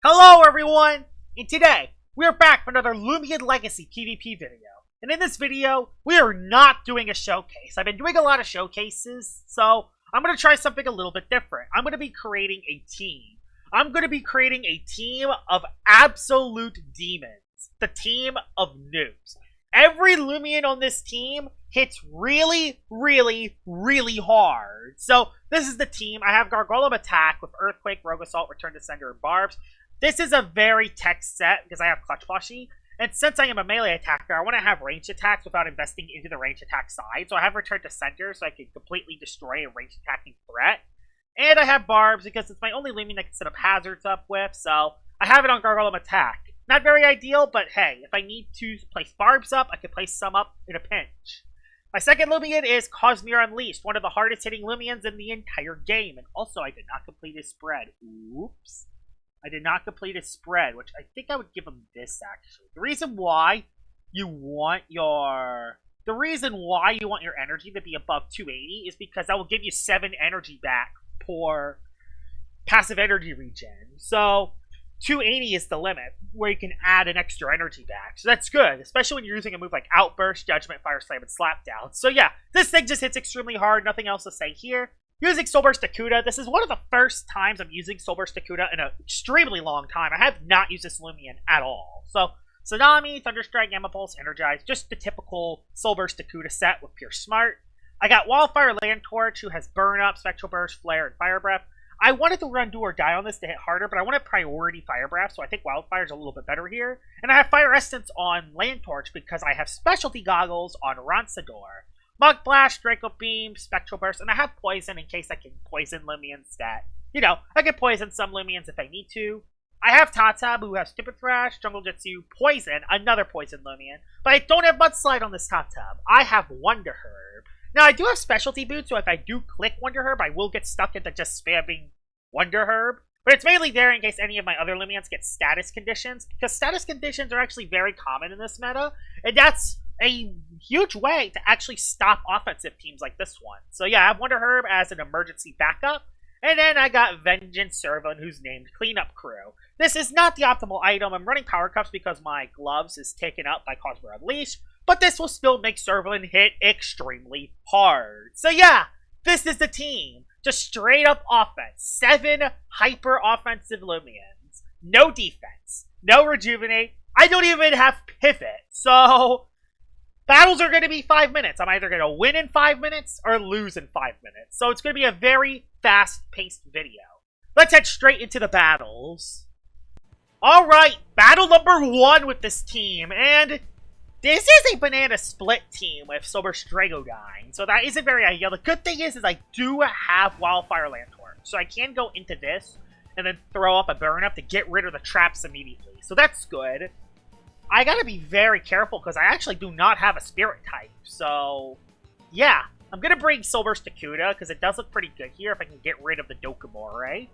Hello everyone! And today, we are back for another Loomian Legacy PvP video. And in this video, we are not doing a showcase. I've been doing a lot of showcases, so I'm going to try something a little bit different. I'm going to be creating a team. I'm going to be creating a team of absolute demons. The team of noobs. Every Loomian on this team hits really, really, really hard. So, this is the team. I have Gargoyle Attack with Earthquake, Rogue Assault, Return to Sender, and Barbs. This is a very tech set because I have Clutch Plushie. And since I am a melee attacker, I want to have ranged attacks without investing into the ranged attack side. So I have Return to Center so I can completely destroy a ranged attacking threat. And I have Barbs because it's my only Loomian that can set up hazards up with. So I have it on Gargoyle Attack. Not very ideal, but hey, if I need to place Barbs up, I can place some up in a pinch. My second Loomian is Cosmere Unleashed, one of the hardest hitting Loomians in the entire game. And also, I did not complete his spread. Oops. I did not complete his spread, which I think I would give him this, actually. The reason why you want your energy to be above 280 is because that will give you 7 energy back for passive energy regen. So 280 is the limit, where you can add an extra energy back. So that's good, especially when you're using a move like Outburst, Judgment, Fire Slam, and Slapdown. So yeah, this thing just hits extremely hard, nothing else to say here. Using Soul Burst Akuda, this is one of the first times I'm using Soul Burst Akuda in an extremely long time. I have not used this Loomian at all. So, Tsunami, Thunderstrike, Gamma Pulse, Energize, just the typical Soul Burst Akuda set with pure smart. I got Wildfire Land Torch, who has Burn Up, Spectral Burst, Flare, and Fire Breath. I wanted to run Do or Die on this to hit harder, but I wanted priority Fire Breath, so I think Wildfire is a little bit better here. And I have Fire Essence on Land Torch because I have Specialty Goggles on Ronsador. Mug Blast, Draco Beam, Spectral Burst, and I have Poison in case I can poison Loomians that, I can poison some Loomians if I need to. I have Tatab, who has Stupid Thrash, Jungle Jutsu, Poison, another Poison Loomian, but I don't have Mudslide on this Tatab. I have Wonder Herb. Now, I do have Specialty Boots, so if I do click Wonder Herb, I will get stuck into just spamming Wonder Herb. But it's mainly there in case any of my other Loomians get status conditions, because status conditions are actually very common in this meta, and that's a huge way to actually stop offensive teams like this one. So yeah, I have Wonder Herb as an emergency backup. And then I got Vengeance Servant, who's named Cleanup Crew. This is not the optimal item. I'm running Power Cups because my gloves is taken up by Cosmere Unleashed. But this will still make Servant hit extremely hard. So yeah, this is the team. Just straight up offense. 7 hyper offensive Loomians. No defense. No rejuvenate. I don't even have pivot. So battles are going to be 5 minutes. I'm either going to win in 5 minutes or lose in 5 minutes. So it's going to be a very fast-paced video. Let's head straight into the battles. Alright, battle number 1 with this team. And this is a banana split team with Sober Stragodyne. So that isn't very ideal. The good thing is I do have Wildfire Land Torch. So I can go into this and then throw up a burn up to get rid of the traps immediately. So that's good. I gotta be very careful because I actually do not have a spirit type. So, yeah. I'm gonna bring Soul Burst Akuda because it does look pretty good here if I can get rid of the Dokabore.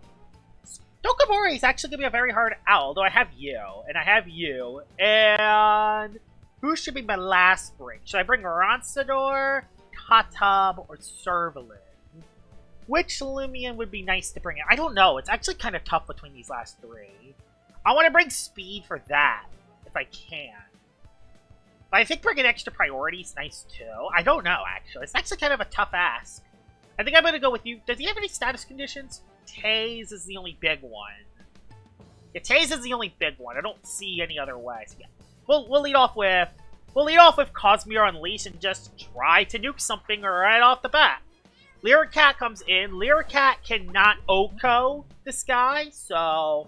Dokabore is actually gonna be a very hard owl, though I have you, and I have you, and who should be my last bring? Should I bring Ronsador, Tatab, or Servalin? Which Loomian would be nice to bring in? I don't know. It's actually kind of tough between these last 3. I want to bring Speed for that. If I can. But I think bringing extra priority is nice too. I don't know, actually. It's actually kind of a tough ask. I think I'm going to go with you. Does he have any status conditions? Taze is the only big one. Yeah, Taze is the only big one. I don't see any other way. So yeah. We'll lead off with Cosmere Unleashed and just try to nuke something right off the bat. Lyric Cat comes in. Lyric Cat cannot Oko this guy, so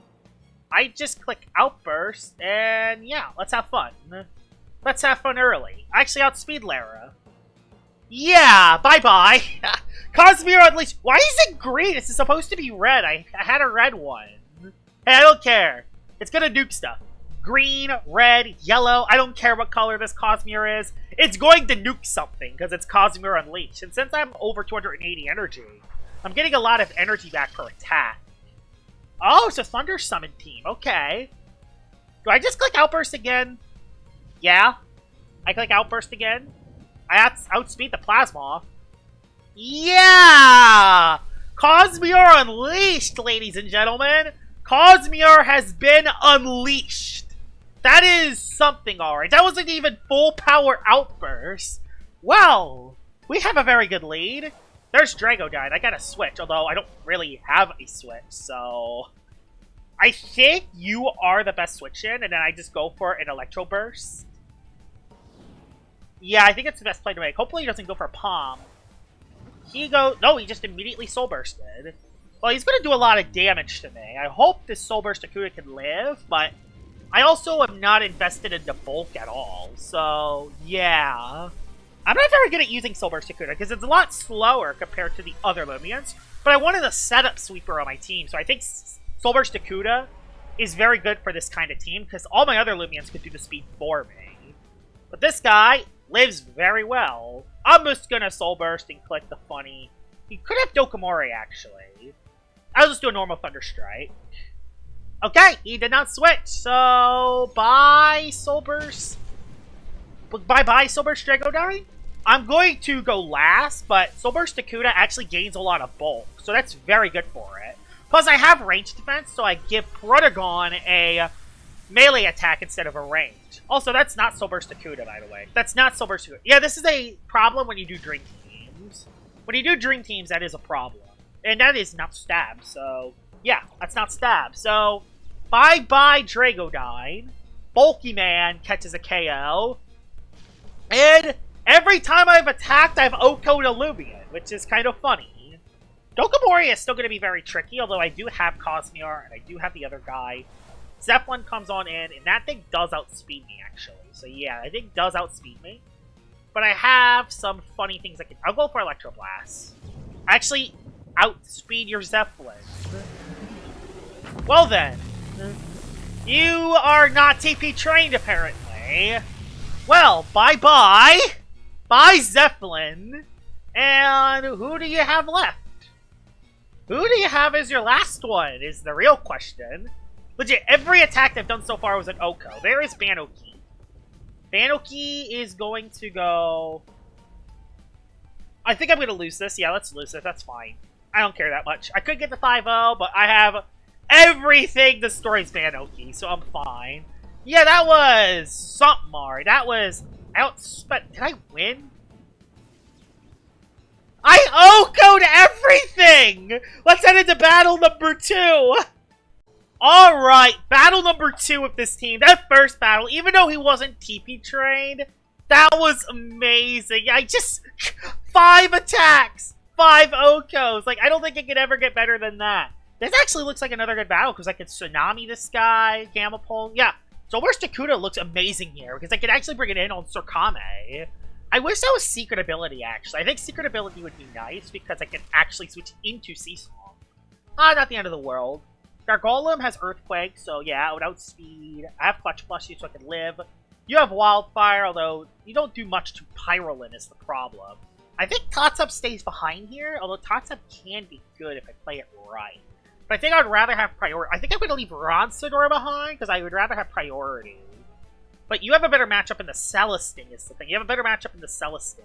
I just click Outburst, and yeah, let's have fun. Let's have fun early. I actually outspeed Lara. Yeah, bye-bye. Cosmere Unleashed. Why is it green? It's supposed to be red. I had a red one. Hey, I don't care. It's gonna nuke stuff. Green, red, yellow. I don't care what color this Cosmere is. It's going to nuke something because it's Cosmere Unleashed. And since I'm over 280 energy, I'm getting a lot of energy back per attack. Oh, it's a Thunder Summon team. Okay. Do I just click Outburst again? Yeah. I click Outburst again. I outspeed the Plasma. Yeah! Cosmere Unleashed, ladies and gentlemen! Cosmere has been unleashed. That is something, alright. That wasn't even full power outburst. Well, we have a very good lead. There's Dragodine. I got a switch, although I don't really have a switch, so... I think you are the best switch in, and then I just go for an Electro Burst. Yeah, I think it's the best play to make. Hopefully he doesn't go for a Palm. He goes... No, he just immediately Soul Bursted. Well, he's going to do a lot of damage to me. I hope this Soul Burst Akuda can live, but I also am not invested in the bulk at all. So, yeah. I'm not very good at using Soul Burst Akuda because it's a lot slower compared to the other Loomians. But I wanted a setup sweeper on my team, so I think Soul Burst Akuda is very good for this kind of team because all my other Loomians could do the speed for me. But this guy lives very well. I'm just going to Soul Burst and click the funny. He could have Dokomori, actually. I'll just do a normal Thunder Strike. Okay, he did not switch, so bye Soul Burst. Bye-bye Soul Burst Dragodine. I'm going to go last, but Soul Burst Akuda actually gains a lot of bulk, so that's very good for it. Plus, I have range defense, so I give Protagon a melee attack instead of a range. Also, that's not Soul Burst Akuda, by the way. That's not Soul Burst Akuda. Yeah, this is a problem when you do Dream Teams. When you do Dream Teams, that is a problem. And that is not Stab, so... Yeah, that's not Stab. So, bye-bye Dragodine. Bulky Man catches a KO. And every time I've attacked, I've OHKO'd a Loomian, which is kind of funny. Dokomori is still going to be very tricky, although I do have Cosmere, and I do have the other guy. Zeppelin comes on in, and that thing does outspeed me, actually. So yeah, I think does outspeed me. But I have some funny things I can... I'll go for Electro Blast. Actually, outspeed your Zeppelin. Well then. You are not TP trained, apparently. Well, bye-bye. Bye, Zeppelin. And who do you have left? Who do you have as your last one is the real question. Legit, every attack I've done so far was an OHKO. There is Banoki. Banoki is going to go... I think I'm going to lose this. Yeah, let's lose it. That's fine. I don't care that much. I could get the 5-0, but I have everything destroys Banoki, so I'm fine. Yeah, that was something, Mari. That was... Did I win? I OHKO'd everything! Let's head into battle number 2! Alright, battle number 2 with this team. That first battle, even though he wasn't TP trained, that was amazing. I just... 5 attacks! 5 OHKOs! Like, I don't think it could ever get better than that. This actually looks like another good battle, because I could Tsunami this guy, Gamma Pole. Yeah, Soul Burst Akuda looks amazing here, because I could actually bring it in on Surkame. I wish that was Secret Ability, actually. I think Secret Ability would be nice, because I can actually switch into Seasong. Not the end of the world. Gargolem has Earthquake, so yeah, it would outspeed. I have Clutch Plushy, so I can live. You have Wildfire, although you don't do much to Pyrolin is the problem. I think Totsub stays behind here, although Totsub can be good if I play it right. But I think I'd rather have priority. I think I'm going to leave Ronsador behind, because I would rather have priority. But you have a better matchup in the Celestine is the thing. You have a better matchup in the Celestine.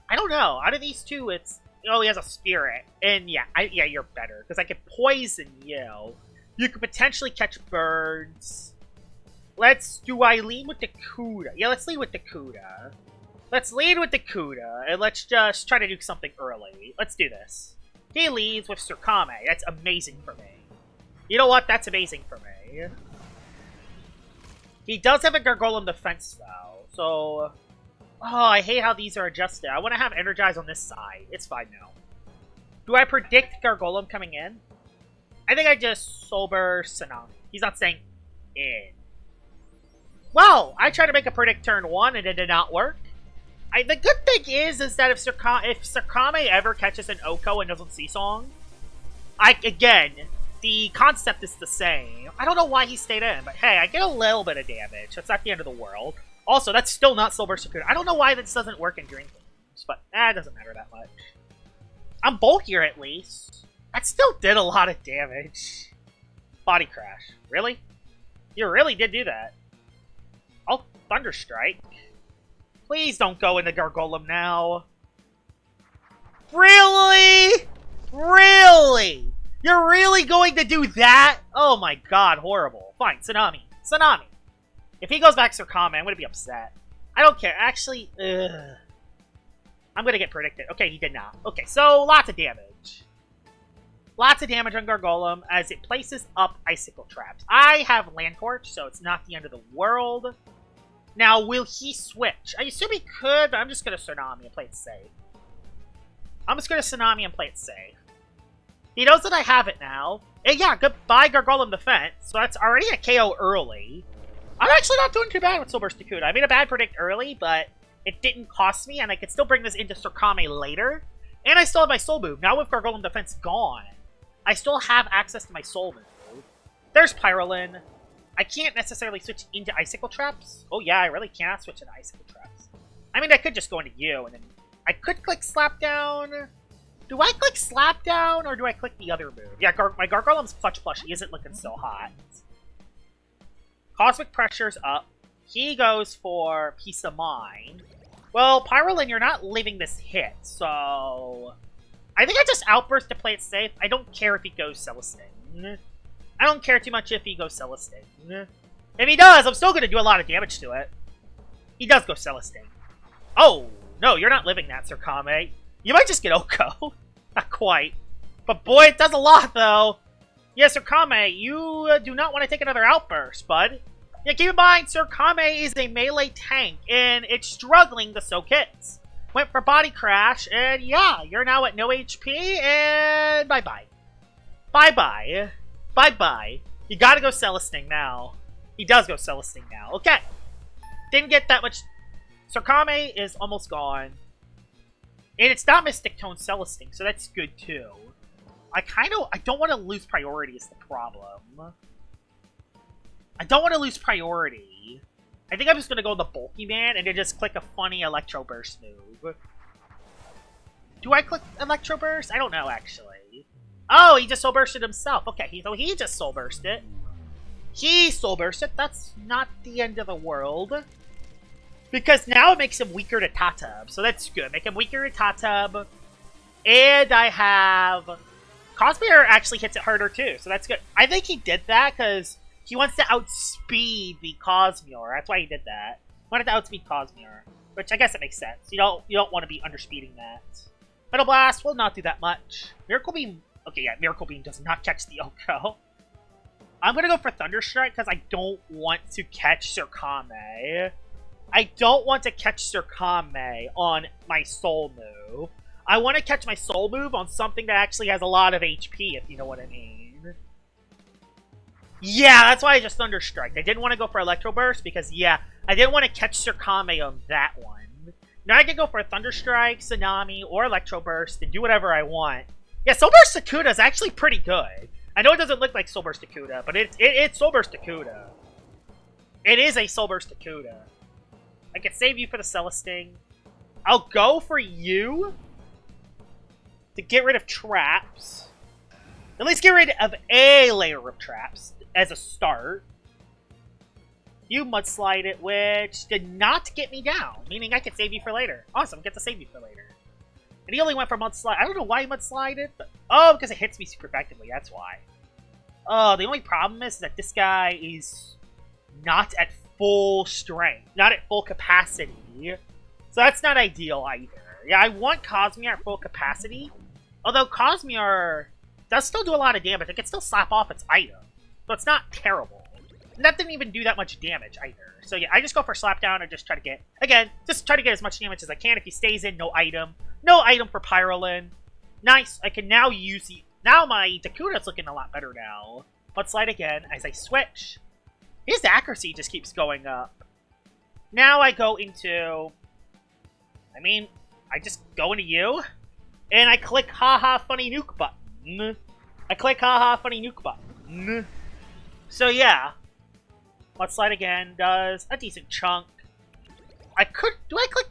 I don't know. Out of these two, it's... Oh, he has a Spirit. And yeah, yeah, you're better. Because I could poison you. You could potentially catch birds. Do I lead with the Kuda? Yeah, let's lead with the Kuda. Let's lead with the Kuda. And let's just try to do something early. Let's do this. He leads with Surkame. That's amazing for me. You know what? That's amazing for me. He does have a Gargolem defense, though. So... Oh, I hate how these are adjusted. I want to have Energize on this side. It's fine now. Do I predict Gargolem coming in? I think I just Soul Burst Tsunami. He's not saying in. Well, I tried to make a predict turn 1 and it did not work. The good thing is that if Surkame ever catches an OHKO and doesn't Seasong, again, the concept is the same. I don't know why he stayed in, but hey, I get a little bit of damage. That's not the end of the world. Also, that's still not Soul Burst Akuda. I don't know why this doesn't work in Dream Teams, but it doesn't matter that much. I'm bulkier at least. That still did a lot of damage. Body Crash. Really? You really did do that. Oh, Thunder Strike. Please don't go into Gargolem now. Really? Really? You're really going to do that? Oh my god, horrible. Fine, Tsunami. Tsunami. If he goes back Surkame, I'm going to be upset. I don't care. Actually, I'm going to get predicted. Okay, he did not. Okay, so lots of damage. Lots of damage on Gargolem as it places up icicle traps. I have Land Torch, so it's not the end of the world. Now, will he switch? I assume he could, but I'm just going to Tsunami and play it safe. I'm just going to Tsunami and play it safe. He knows that I have it now. And yeah, goodbye Gargolem Defense. So that's already a KO early. I'm actually not doing too bad with Soul Burst Takuda. I made a bad predict early, but it didn't cost me, and I could still bring this into Surkame later. And I still have my Soul Move. Now with Gargolem Defense gone, I still have access to my Soul Move. There's Pyrolin. I can't necessarily switch into Icicle Traps. Oh yeah, I really cannot switch into Icicle Traps. I mean, I could just go into you, and then I could click Slap Down. Do I click Slap Down, or do I click the other move? Yeah, my Gargolem's Clutch Plush. He isn't looking so hot. Cosmic Pressure's up. He goes for Peace of Mind. Well, Pyrolin, you're not leaving this hit, so I think I just Outburst to play it safe. I don't care if he goes Celestine. I don't care too much if he goes Celestine. If he does, I'm still going to do a lot of damage to it. He does go Celestine. Oh, no, you're not living that, Surkame. You might just get Oko. Not quite. But boy, it does a lot, though. Yes, Surkame, you do not want to take another Outburst, bud. Yeah, keep in mind, Surkame is a melee tank, and it's struggling to soak hits. Went for Body Crash, and yeah, you're now at no HP, and bye-bye. Bye-bye. Bye-bye. You gotta go Celestine now. He does go Celestine now. Okay. Didn't get that much. Surkame is almost gone. And it's not Mystic Tone Celestine, so that's good too. I don't want to lose priority is the problem. I don't want to lose priority. I think I'm just going to go the Bulky Man and then just click a funny Electro Burst move. Do I click Electro Burst? I don't know, actually. Oh, he just Soul Bursted himself. Okay, so he just Soul Bursted. He Soul Bursted. That's not the end of the world. Because now it makes him weaker to Tatub. So that's good. Make him weaker to Tatub. And I have Cosmere actually hits it harder too. So that's good. I think he did that because he wants to outspeed the Cosmere. That's why he did that. Wanted to outspeed Cosmere. Which I guess it makes sense. You don't want to be underspeeding that. Metal Blast will not do that much. Miracle Beam. Okay, yeah, Miracle Beam does not catch the Oko. I'm going to go for Thunder Strike because I don't want to catch Surkame. I don't want to catch Surkame on my Soul Move. I want to catch my Soul Move on something that actually has a lot of HP, if you know what I mean. Yeah, that's why I just Thunder Strike. I didn't want to go for Electro Burst because, yeah, I didn't want to catch Surkame on that one. Now I can go for a Thunder Strike, Tsunami, or Electro Burst and do whatever I want. Yeah, Soul Burst Takuda is actually pretty good. I know it doesn't look like Soul Burst Takuda, but it's Soul Burst Takuda. It is a Soul Burst Takuda. I can save you for the Celestine. I'll go for you to get rid of traps. At least get rid of a layer of traps as a start. You Mudslide it, which did not get me down, meaning I could save you for later. Awesome, get to save you for later. And he only went for Mudslide. I don't know why he Mudslided, but oh, because it hits me super effectively, that's why. Oh, the only problem is that this guy is not at full strength, not at full capacity. So that's not ideal either. Yeah, I want Cosmere at full capacity. Although Cosmere does still do a lot of damage. It can still slap off its item. So it's not terrible. And that didn't even do that much damage either. So yeah, I just go for Slapdown and just try to get, again, just try to get as much damage as I can. If he stays in, no item. No item for Pyrolin. Nice. I can now use the, now my Takuda's looking a lot better now. Let's slide again as I switch. His accuracy just keeps going up. Now I go into, I just go into you, and I click haha funny nuke button. I click haha funny nuke button. So yeah, let's slide again, does a decent chunk. Do I click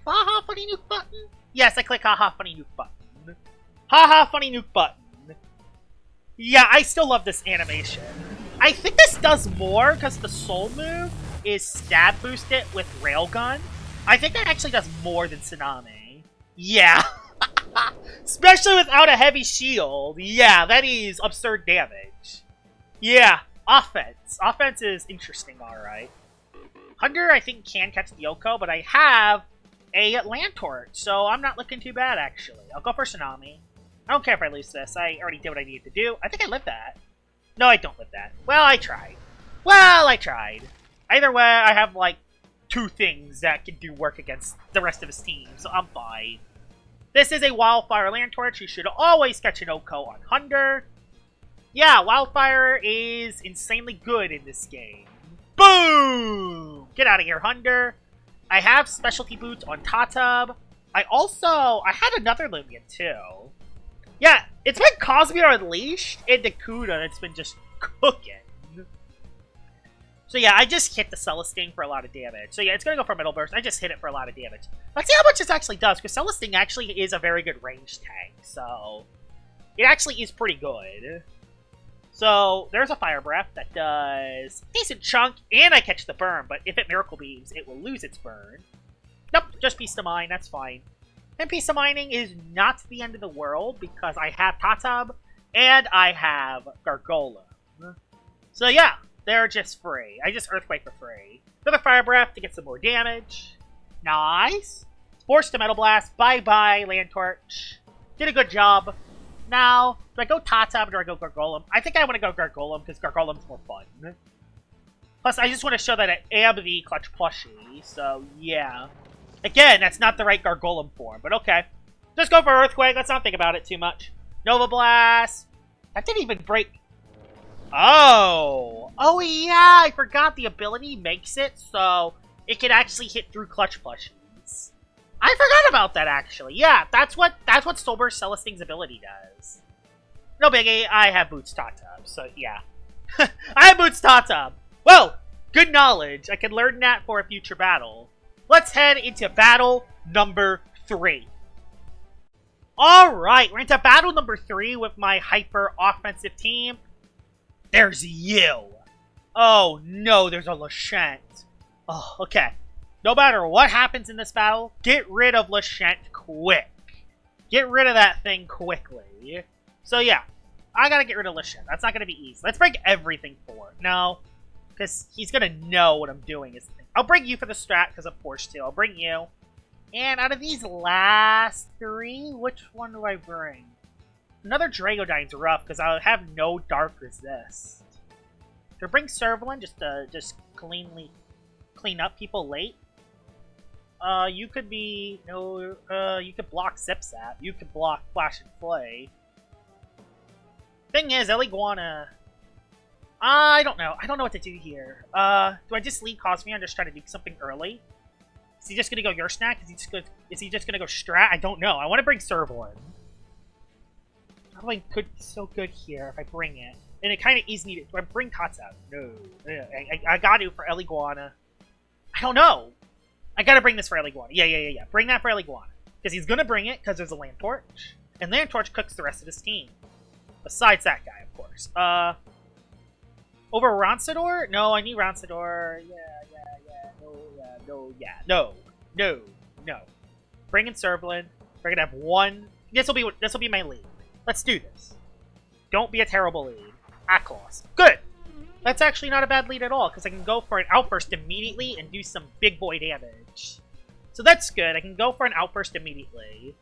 haha funny nuke button? Yes, I click haha funny nuke button. Haha funny nuke button. Yeah, I still love this animation. I think this does more because the Soul Move is stab boosted with Railgun. I think that actually does more than Tsunami. Yeah. Especially without a heavy shield. Yeah, that is absurd damage. Yeah, offense. Offense is interesting, alright. Hunter, I think, can catch the Yoko, but I have a land torch, so I'm not looking too bad, actually. I'll go for Tsunami. I don't care if I lose this. I already did what I needed to do. I think I lived that. No, I don't live that. Well, I tried. Well, I tried. Either way, I have, like, 2 things that can do work against the rest of his team, so I'm fine. This is a Wildfire Land Torch. You should always catch an Oko on Hunter. Yeah, Wildfire is insanely good in this game. Boom! Get out of here, Hunter. I have Specialty Boots on Tatab. I had another Loomian, too. Yeah, it's been Cosmere Unleashed and Nakuda that's been just cooking. So yeah, I just hit the Celestine for a lot of damage. So yeah, it's going to go for Metal Burst. I just hit it for a lot of damage. Let's see how much this actually does, because Celestine actually is a very good range tank. So it actually is pretty good. So there's a Fire Breath that does a decent chunk, and I catch the burn. But if it Miracle Beams, it will lose its burn. Nope, just Beast of Mine. That's fine. And Beast of Mining is not the end of the world, because I have Tatab, and I have Gargolem. So yeah. They're just free. I just Earthquake for free. Another Fire Breath to get some more damage. Nice. Force to Metal Blast. Bye-bye, Land Torch. Did a good job. Now, do I go Tatab or do I go Gargolem? I think I want to go Gargolem because Gargolem's more fun. Plus, I just want to show that I am the Clutch Plushie. So, yeah. Again, that's not the right Gargolem form, but okay. Just go for Earthquake. Let's not think about it too much. Nova Blast. That didn't even break. Oh! Oh yeah, I forgot the ability makes it so it can actually hit through Clutch Plushies. I forgot about that, actually. Yeah, that's what Soulburst Celestine's ability does. No biggie, I have Boots Tatab, so yeah. I have Boots Tatab. Well, good knowledge. I can learn that for a future battle. Let's head into battle number 3. Alright, we're into battle number 3 with my hyper offensive team. There's you. Oh no, there's a Lashent. Oh, okay. No matter what happens in this battle, get rid of Lashent quick. Get rid of that thing quickly. So yeah, I gotta get rid of Lashent. That's not gonna be easy. Let's break everything for it. No, because he's gonna know what I'm doing is the thing. I'll bring you for the strat, because I'm forced to. I'll bring you. And out of these last 3, which one do I bring? Another Dragodine's rough, because I'll have no Dark Resist. To bring Servalan just to clean up people late. You could be you could block Zipzap. You could block Flash and Flay. Thing is, Eliguana. I don't know. I don't know what to do here. Do I just lead Cosmere and just try to do something early? Is he just gonna go your snack? Is he just gonna go strat? I don't know. I want to bring Servalan. Probably could be so good here if I bring it. And it kind of is needed. Do I bring Tots out? No. I got to for Eliguana. I don't know. I got to bring this for Eliguana. Yeah. Bring that for Eliguana. Because he's going to bring it because there's a Land Torch. And Land Torch cooks the rest of his team. Besides that guy, of course. Over Ronsador? No, I need Ronsador. No. Bring in Servalan. We're going to have one. This will be my lead. Let's do this. Don't be a terrible lead. Aklos. Good! That's actually not a bad lead at all, because I can go for an Outburst immediately and do some big boy damage. So that's good. I can go for an Outburst immediately.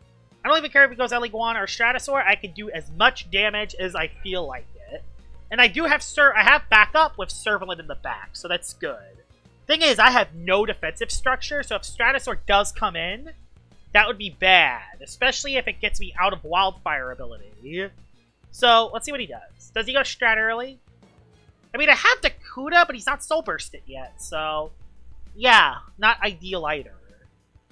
I don't even care if it goes Eliguana or Stratosaur. I can do as much damage as I feel like it. And I do have I have backup with Servalan in the back, so that's good. Thing is, I have no defensive structure, so if Stratosaur does come in, that would be bad, especially if it gets me out of Wildfire ability. So, let's see what he does. Does he go strat early? I mean, I have Dakuda, but he's not Soul Bursted yet, so... yeah, not ideal either.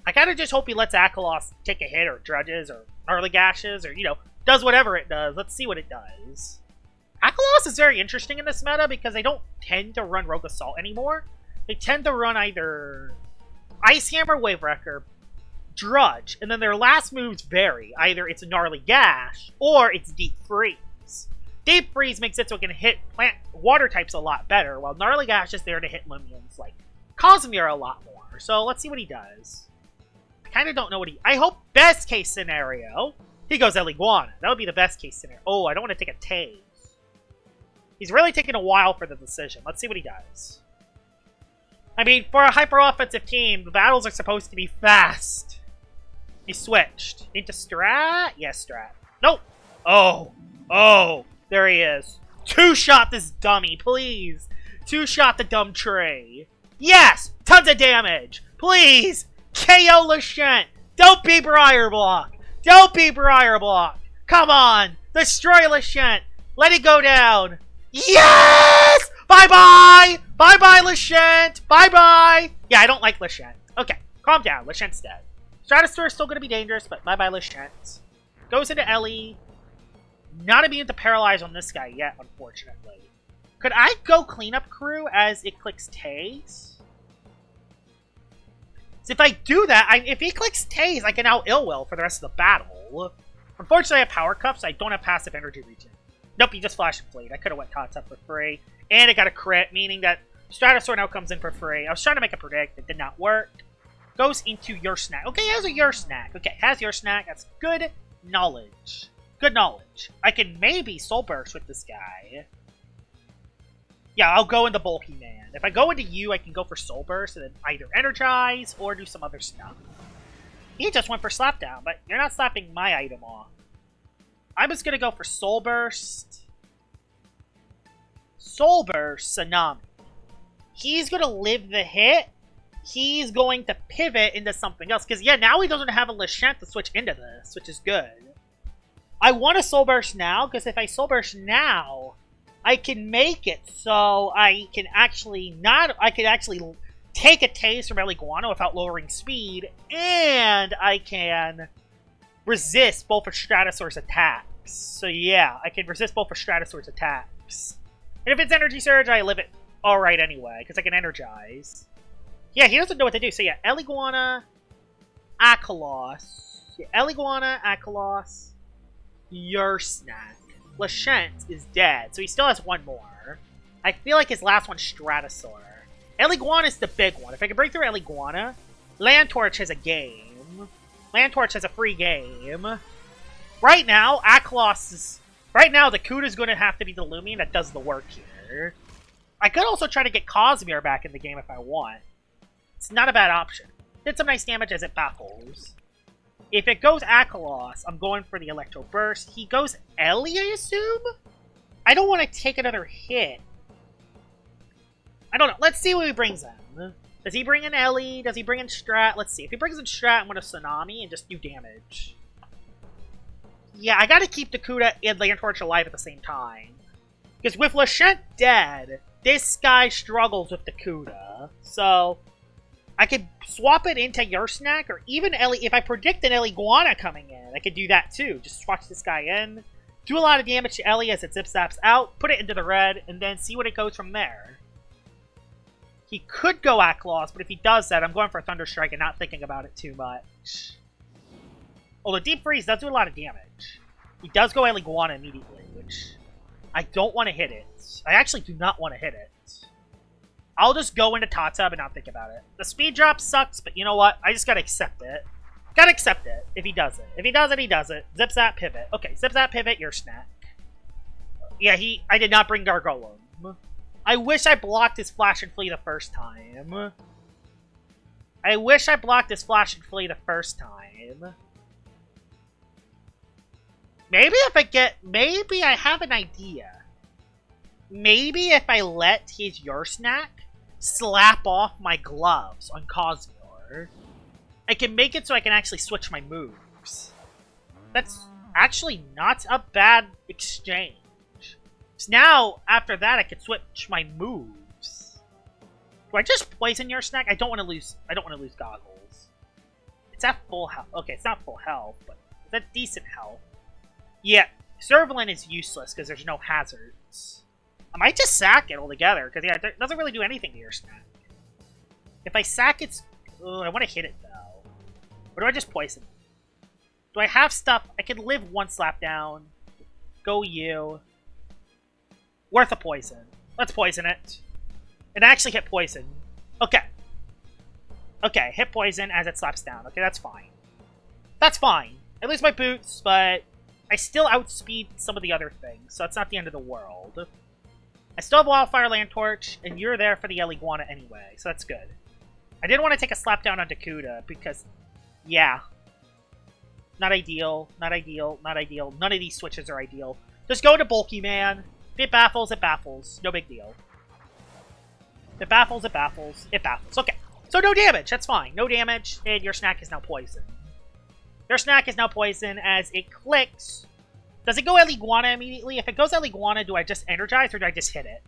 I kind of just hope he lets Akalos take a hit, or Drudges, or Gnarly Gashes, or, does whatever it does. Let's see what it does. Akalos is very interesting in this meta, because they don't tend to run Rogue Assault anymore. They tend to run either Ice Hammer, Wave Wrecker, Drudge, and then their last moves vary. Either it's a Gnarly Gash, or it's Deep Freeze. Deep Freeze makes it so it can hit plant water types a lot better, while Gnarly Gash is there to hit Loomians like Cosmere a lot more. So let's see what he does. I kind of don't know what I hope best case scenario, He goes El Iguana. That would be the best case scenario. Oh, I don't want to take a tase. He's really taking a while for the decision. Let's see what he does. I mean, for a hyper-offensive team, the battles are supposed to be fast. He switched. Into strat? Yes, strat. Nope. Oh. Oh. There he is. Two-shot this dummy, please. Two-shot the dumb tree. Yes! Tons of damage. Please! KO Lashent. Don't be Briar Block. Don't be Briar Block. Come on. Destroy Lashent. Let it go down. Yes! Bye-bye! Bye-bye, Lashent! Bye-bye! Yeah, I don't like Lashent. Okay, calm down. Lashent's dead. Stratosaur is still going to be dangerous, but bye-bye, Lashent. Goes into Ellie. Not immune to paralyze on this guy yet, unfortunately. Could I go cleanup crew as it clicks Tase? So if I do that, if he clicks Tase, I can now ill will for the rest of the battle. Unfortunately, I have power cup, so I don't have passive energy regen. Nope, he just flashed and fleet. I could have went Tots up for free. And it got a crit, meaning that Stratosaur now comes in for free. I was trying to make a predict. It did not work. Goes into your snack. Okay, has a your snack. Okay, has your snack. That's good knowledge. Good knowledge. I can maybe Soul Burst with this guy. Yeah, I'll go into Bulky Man. If I go into you, I can go for Soul Burst and then either Energize or do some other stuff. He just went for Slapdown, but you're not slapping my item off. I'm just going to go for Soul Burst. Soul Burst, Tsunami. He's going to live the hit. He's going to pivot into something else. Because, yeah, now he doesn't have a Lashent to switch into this, which is good. I want a Soul Burst now, because if I Soul Burst now, I can make it so I can actually take a taste from El Iguana without lowering speed, and I can resist both of Stratosaur's attacks. So yeah, I can resist both of Stratosaur's attacks. And if it's Energy Surge, I live it alright anyway, because I can Energize. Yeah, he doesn't know what to do. So yeah, El Iguana, Akalos. Yeah, El Iguana, Akalos, your snack. Lashent is dead, so he still has one more. I feel like his last one's Stratosaur. El Iguana is the big one. If I can break through El Iguana, Landtorch has a game. Landtorch has a free game. Right now, Akalos is... Right now, the Kuda's going to have to be the Loomian that does the work here. I could also try to get Cosmere back in the game if I want. It's not a bad option. Did some nice damage as it baffles. If it goes Akalos, I'm going for the Electro Burst. He goes Ellie, I assume? I don't want to take another hit. I don't know. Let's see what he brings in. Does he bring in Ellie? Does he bring in Strat? Let's see. If he brings in Strat, I'm going to Tsunami and just do damage. Yeah, I gotta keep the Kuda and Landtorch alive at the same time. Because with Lashent dead, this guy struggles with the Kuda. So, I could swap it into your snack, or even Ellie. If I predict an El Iguana coming in, I could do that too. Just swatch this guy in, do a lot of damage to Ellie as it zip-zaps out, put it into the red, and then see what it goes from there. He could go Akalos, but if he does that, I'm going for a Thunder Strike and not thinking about it too much. Although Deep Freeze does do a lot of damage. He does go El Iguana immediately, which I don't want to hit it. I actually do not want to hit it. I'll just go into Tatab and not think about it. The speed drop sucks, but you know what? I just gotta accept it. Gotta accept it if he does it. If he does it, he does it. Zip-zap, pivot. Okay, zip-zap, pivot, your snack. Yeah, I did not bring Gargolem. I wish I blocked his Flash and Flee the first time. I wish I blocked his Flash and Flee the first time. Maybe I have an idea. Maybe if I let his Your Snack slap off my gloves on Cosmere, I can make it so I can actually switch my moves. That's actually not a bad exchange. So now, after that, I can switch my moves. Do I just poison Your Snack? I don't want to lose goggles. It's at full health. Okay, it's not full health, but it's at decent health. Yeah, Servalan is useless because there's no hazards. I might just sack it altogether, because yeah, it doesn't really do anything to your snack. If I sack it... Ugh, I want to hit it, though. Or do I just poison it? Do I have stuff? I can live one slap down. Go you. Worth a poison. Let's poison it. It actually hit poison. Okay. Okay, hit poison as it slaps down. Okay, that's fine. That's fine. I lose my boots, but I still outspeed some of the other things, so it's not the end of the world. I still have Wildfire Land Torch, and you're there for the El Iguana anyway, so that's good. I didn't want to take a slap down on Dakuda, because, yeah. Not ideal, not ideal, not ideal. None of these switches are ideal. Just go to Bulky Man. If it baffles, it baffles. No big deal. If it baffles, it baffles. It baffles. Okay. So no damage. That's fine. No damage, and your snack is now poison. Your snack is now poison as it clicks. Does it go El Iguana immediately? If it goes El Iguana, do I just energize or do I just hit it?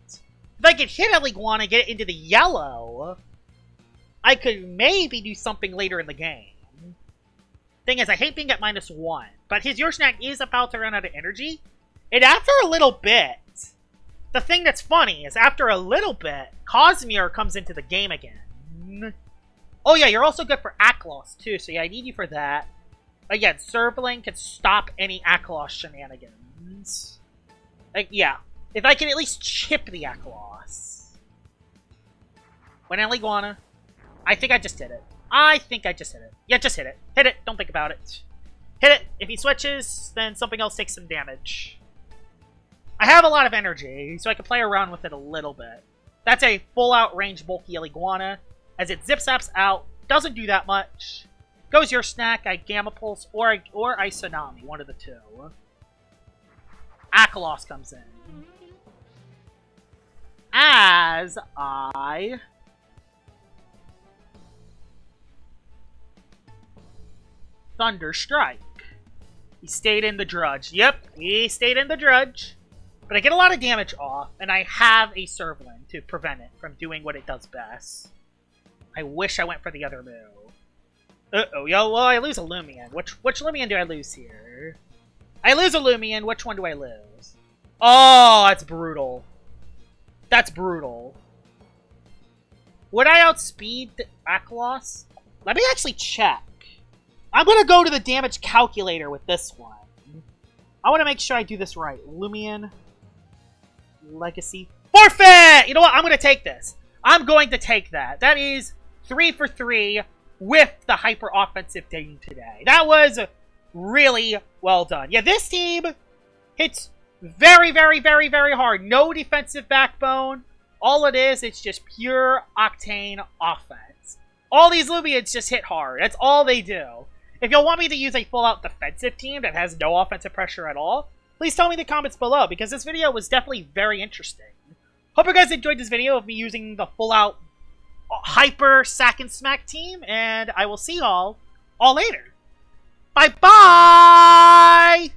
If I could hit El Iguana, get it into the yellow, I could maybe do something later in the game. Thing is, I hate being at -1, but his Your Snack is about to run out of energy. And after a little bit, the thing that's funny is after a little bit, Cosmere comes into the game again. Oh yeah, you're also good for Aklos too, so yeah, I need you for that. Again, Serving can stop any Aklos shenanigans. Like, yeah, if I can at least chip the Aklos. When El Iguana, I think I just did it. I think I just hit it. Yeah, just hit it. Hit it. Don't think about it. Hit it. If he switches, then something else takes some damage. I have a lot of energy, so I can play around with it a little bit. That's a full-out range bulky El Iguana. As it zip-zaps out, doesn't do that much. Goes Your Snack, I Gamma Pulse, or I Tsunami, one of the two. Akalos comes in. As I... Thunder Strike. He stayed in the Drudge. Yep, he stayed in the Drudge. But I get a lot of damage off, and I have a Serving to prevent it from doing what it does best. I wish I went for the other move. Uh-oh, yo, well, I lose a Loomian. Which Loomian do I lose here? I lose a Loomian. Which one do I lose? Oh, that's brutal. That's brutal. Would I outspeed Akalos? Let me actually check. I'm going to go to the damage calculator with this one. I want to make sure I do this right. Loomian. Legacy. Forfeit! You know what? I'm going to take this. I'm going to take that. That is 3 for 3 with the hyper offensive thing today. That was really well done. Yeah, this team hits very, very, very, very hard. No defensive backbone. All it is, it's just pure octane offense. All these Loomians just hit hard. That's all they do. If you'll want me to use a full-out defensive team that has no offensive pressure at all, please tell me in the comments below, because this video was definitely very interesting. Hope you guys enjoyed this video of me using the full-out hyper sack and smack team, and I will see y'all all later. Bye-bye!